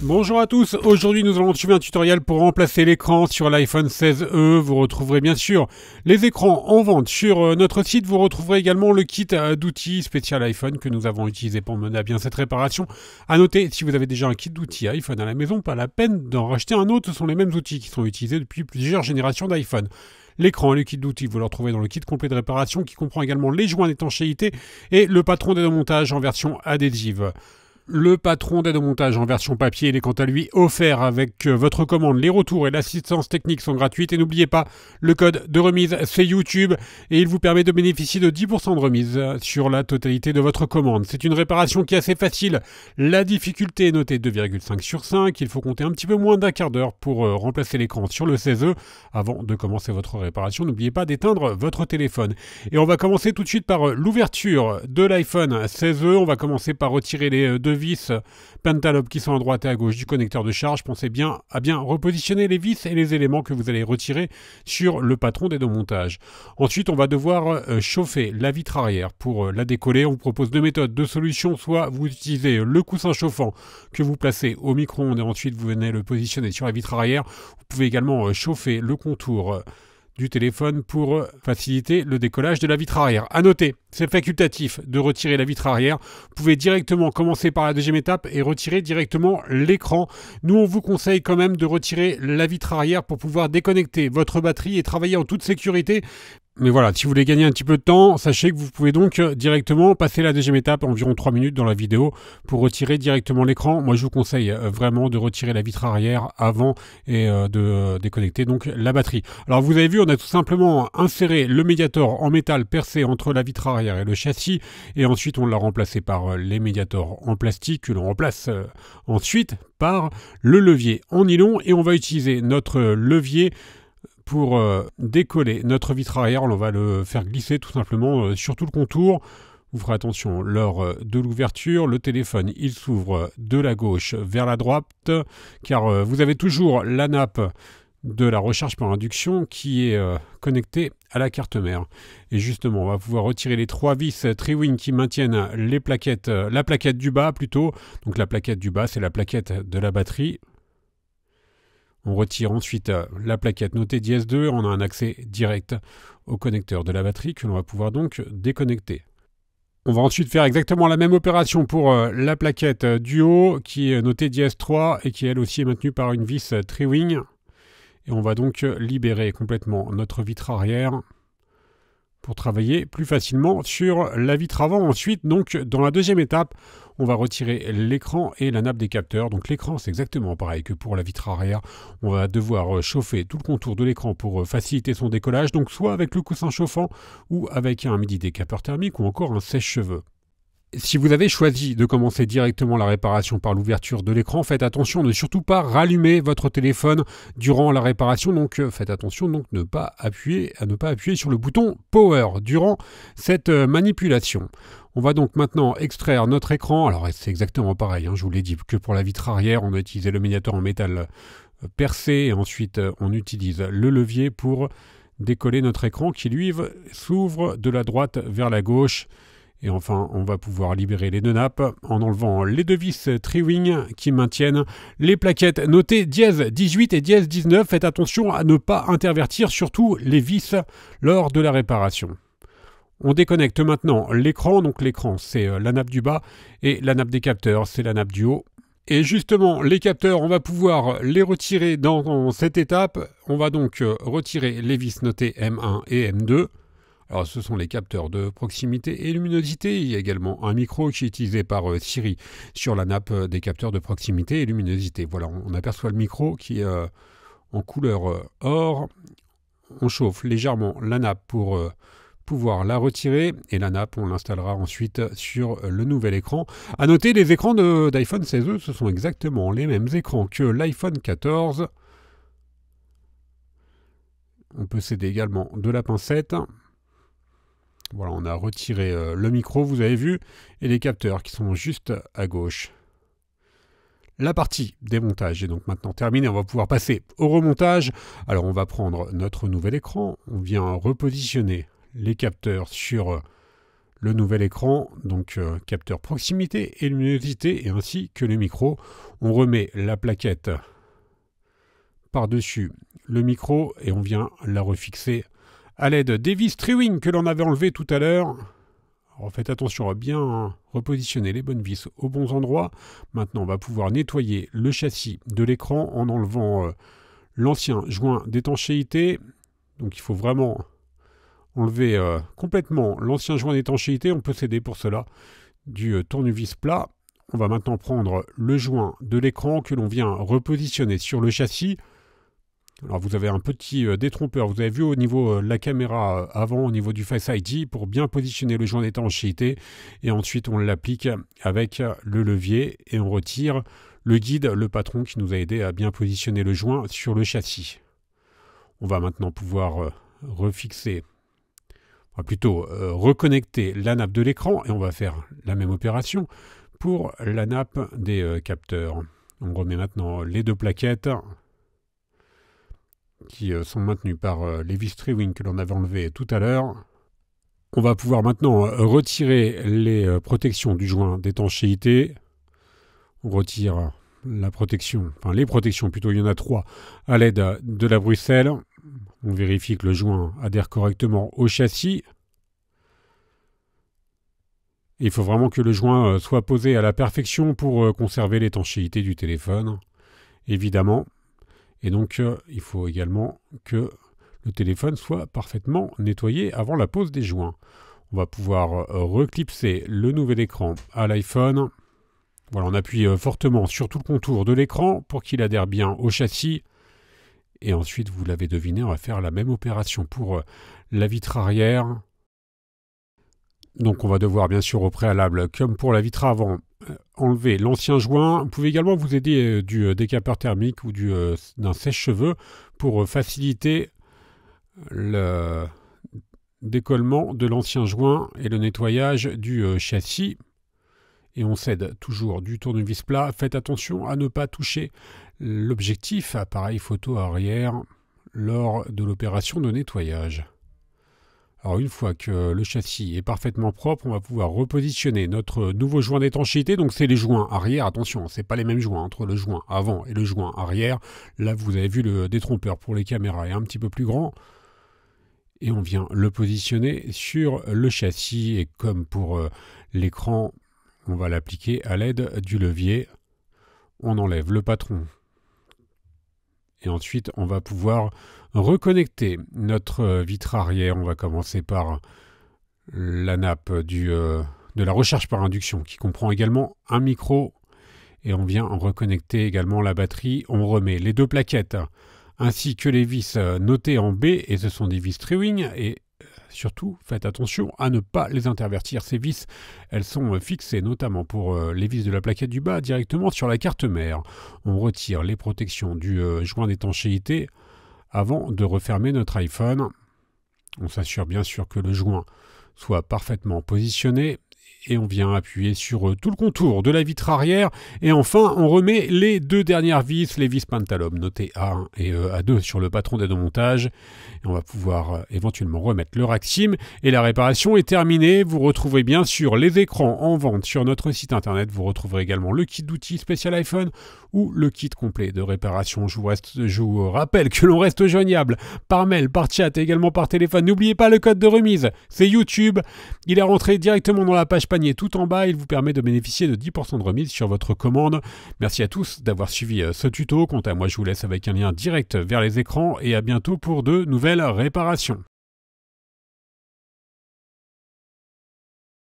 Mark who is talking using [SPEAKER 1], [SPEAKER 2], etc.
[SPEAKER 1] Bonjour à tous, aujourd'hui nous allons suivre un tutoriel pour remplacer l'écran sur l'iPhone 16e. Vous retrouverez bien sûr les écrans en vente sur notre site. Vous retrouverez également le kit d'outils spécial iPhone que nous avons utilisé pour mener à bien cette réparation. A noter, si vous avez déjà un kit d'outils iPhone à la maison, pas la peine d'en racheter un autre. Ce sont les mêmes outils qui sont utilisés depuis plusieurs générations d'iPhone. L'écran et le kit d'outils, vous le retrouvez dans le kit complet de réparation qui comprend également les joints d'étanchéité et le patron d'aide-montage en version adhésive. Le patron d'aide-montage en version papier, il est quant à lui offert avec votre commande. Les retours et l'assistance technique sont gratuites. Et n'oubliez pas, le code de remise, c'est YouTube. Et il vous permet de bénéficier de 10% de remise sur la totalité de votre commande. C'est une réparation qui est assez facile. La difficulté est notée 2,5 sur 5. Il faut compter un petit peu moins d'un quart d'heure pour remplacer l'écran sur le 16e. Avant de commencer votre réparation, n'oubliez pas d'éteindre votre téléphone. Et on va commencer tout de suite par l'ouverture de l'iPhone 16e. On va commencer par retirer les deux vis Pentalobe qui sont à droite et à gauche du connecteur de charge. Pensez bien à bien repositionner les vis et les éléments que vous allez retirer sur le patron d'aide-montage. Ensuite, on va devoir chauffer la vitre arrière. Pour la décoller, on vous propose deux méthodes, deux solutions. Soit vous utilisez le coussin chauffant que vous placez au micro-ondes et ensuite vous venez le positionner sur la vitre arrière. Vous pouvez également chauffer le contour du téléphone pour faciliter le décollage de la vitre arrière. À noter, c'est facultatif de retirer la vitre arrière. Vous pouvez directement commencer par la deuxième étape et retirer directement l'écran. Nous, on vous conseille quand même de retirer la vitre arrière pour pouvoir déconnecter votre batterie et travailler en toute sécurité. Mais voilà, si vous voulez gagner un petit peu de temps, sachez que vous pouvez donc directement passer la deuxième étape, environ 3 minutes dans la vidéo, pour retirer directement l'écran. Moi, je vous conseille vraiment de retirer la vitre arrière avant et de déconnecter donc la batterie. Alors, vous avez vu, on a tout simplement inséré le médiator en métal percé entre la vitre arrière et le châssis, et ensuite on l'a remplacé par les médiators en plastique, que l'on remplace ensuite par le levier en nylon, et on va utiliser notre levier pour décoller notre vitre arrière. On va le faire glisser tout simplement sur tout le contour. Vous ferez attention lors de l'ouverture. Le téléphone, il s'ouvre de la gauche vers la droite, car vous avez toujours la nappe de la recharge par induction qui est connectée à la carte mère. Et justement, on va pouvoir retirer les trois vis Tri-Wing qui maintiennent les plaquettes, la plaquette du bas plutôt. Donc la plaquette du bas, c'est la plaquette de la batterie. On retire ensuite la plaquette notée DS2, on a un accès direct au connecteur de la batterie que l'on va pouvoir donc déconnecter. On va ensuite faire exactement la même opération pour la plaquette du haut qui est notée DS3 et qui elle aussi est maintenue par une vis Tri-Wing. Et on va donc libérer complètement notre vitre arrière pour travailler plus facilement sur la vitre avant. Ensuite, donc, dans la deuxième étape, on va retirer l'écran et la nappe des capteurs. Donc l'écran, c'est exactement pareil que pour la vitre arrière. On va devoir chauffer tout le contour de l'écran pour faciliter son décollage. Donc soit avec le coussin chauffant ou avec un midi-décapeur thermique ou encore un sèche-cheveux. Si vous avez choisi de commencer directement la réparation par l'ouverture de l'écran, faites attention de ne surtout pas rallumer votre téléphone durant la réparation. Donc faites attention donc à ne pas appuyer sur le bouton Power durant cette manipulation. On va donc maintenant extraire notre écran. Alors c'est exactement pareil, je vous l'ai dit, que pour la vitre arrière, on a utilisé le médiator en métal percé et ensuite on utilise le levier pour décoller notre écran qui lui s'ouvre de la droite vers la gauche. Et enfin, on va pouvoir libérer les deux nappes en enlevant les deux vis Tri-Wing qui maintiennent les plaquettes notées dièse 18 et dièse 19. Faites attention à ne pas intervertir surtout les vis lors de la réparation. On déconnecte maintenant l'écran. Donc l'écran, c'est la nappe du bas et la nappe des capteurs, c'est la nappe du haut. Et justement, les capteurs, on va pouvoir les retirer dans cette étape. On va donc retirer les vis notées M1 et M2. Alors, ce sont les capteurs de proximité et luminosité. Il y a également un micro qui est utilisé par Siri sur la nappe des capteurs de proximité et luminosité. Voilà, on aperçoit le micro qui est en couleur or. On chauffe légèrement la nappe pour pouvoir la retirer. Et la nappe, on l'installera ensuite sur le nouvel écran. À noter, les écrans d'iPhone 16e, ce sont exactement les mêmes écrans que l'iPhone 14. On peut s'aider également de la pincette. Voilà, on a retiré le micro, vous avez vu, et les capteurs qui sont juste à gauche. La partie démontage est donc maintenant terminée. On va pouvoir passer au remontage. Alors, on va prendre notre nouvel écran. On vient repositionner les capteurs sur le nouvel écran, donc capteur proximité et luminosité, et ainsi que le micro. On remet la plaquette par-dessus le micro et on vient la refixer à l'aide des vis Triwing que l'on avait enlevé tout à l'heure. Alors faites attention à bien repositionner les bonnes vis aux bons endroits. Maintenant, on va pouvoir nettoyer le châssis de l'écran en enlevant l'ancien joint d'étanchéité. Donc il faut vraiment enlever complètement l'ancien joint d'étanchéité. On peut s'aider pour cela du tournevis plat. On va maintenant prendre le joint de l'écran que l'on vient repositionner sur le châssis. Alors vous avez un petit détrompeur, vous avez vu au niveau de la caméra avant, au niveau du Face ID, pour bien positionner le joint d'étanchéité. Et ensuite on l'applique avec le levier et on retire le guide, le patron qui nous a aidé à bien positionner le joint sur le châssis. On va maintenant pouvoir refixer, plutôt reconnecter la nappe de l'écran et on va faire la même opération pour la nappe des capteurs. On remet maintenant les deux plaquettes qui sont maintenues par les vis Triwing que l'on avait enlevées tout à l'heure. On va pouvoir maintenant retirer les protections du joint d'étanchéité. On retire la protection, enfin les protections plutôt, il y en a 3 à l'aide de la Bruxelles. On vérifie que le joint adhère correctement au châssis. Il faut vraiment que le joint soit posé à la perfection pour conserver l'étanchéité du téléphone, évidemment. Et donc, il faut également que le téléphone soit parfaitement nettoyé avant la pose des joints. On va pouvoir reclipser le nouvel écran à l'iPhone. Voilà, on appuie fortement sur tout le contour de l'écran pour qu'il adhère bien au châssis. Et ensuite, vous l'avez deviné, on va faire la même opération pour la vitre arrière. Donc on va devoir bien sûr au préalable, comme pour la vitre avant, enlever l'ancien joint. Vous pouvez également vous aider du décapeur thermique ou d'un sèche-cheveux pour faciliter le décollement de l'ancien joint et le nettoyage du châssis. Et on s'aide toujours du tournevis plat. Faites attention à ne pas toucher l'objectif appareil photo arrière lors de l'opération de nettoyage. Alors une fois que le châssis est parfaitement propre, on va pouvoir repositionner notre nouveau joint d'étanchéité. Donc c'est les joints arrière, attention, c'est pas les mêmes joints entre le joint avant et le joint arrière. Là vous avez vu le détrompeur pour les caméras est un petit peu plus grand. Et on vient le positionner sur le châssis et comme pour l'écran, on va l'appliquer à l'aide du levier. On enlève le patron. Et ensuite, on va pouvoir reconnecter notre vitre arrière. On va commencer par la nappe de la recharge par induction qui comprend également un micro. Et on vient reconnecter également la batterie. On remet les deux plaquettes ainsi que les vis notées en B. Et ce sont des vis Triwing. Et surtout, faites attention à ne pas les intervertir. Ces vis, elles sont fixées notamment pour les vis de la plaquette du bas directement sur la carte mère. On retire les protections du joint d'étanchéité avant de refermer notre iPhone. On s'assure bien sûr que le joint soit parfaitement positionné. Et on vient appuyer sur tout le contour de la vitre arrière. Et enfin, on remet les deux dernières vis, les vis Pentalome, notées A1 et A2 sur le patron d'aide au montage. Et on va pouvoir éventuellement remettre le rack SIM. Et la réparation est terminée. Vous retrouverez bien sûr les écrans en vente sur notre site internet. Vous retrouverez également le kit d'outils spécial iPhone ou le kit complet de réparation. Je vous rappelle que l'on reste joignable par mail, par chat et également par téléphone. N'oubliez pas le code de remise, c'est YouTube. Il est rentré directement dans la page panier tout en bas. Il vous permet de bénéficier de 10% de remise sur votre commande. Merci à tous d'avoir suivi ce tuto. Quant à moi, je vous laisse avec un lien direct vers les écrans et à bientôt pour de nouvelles réparations.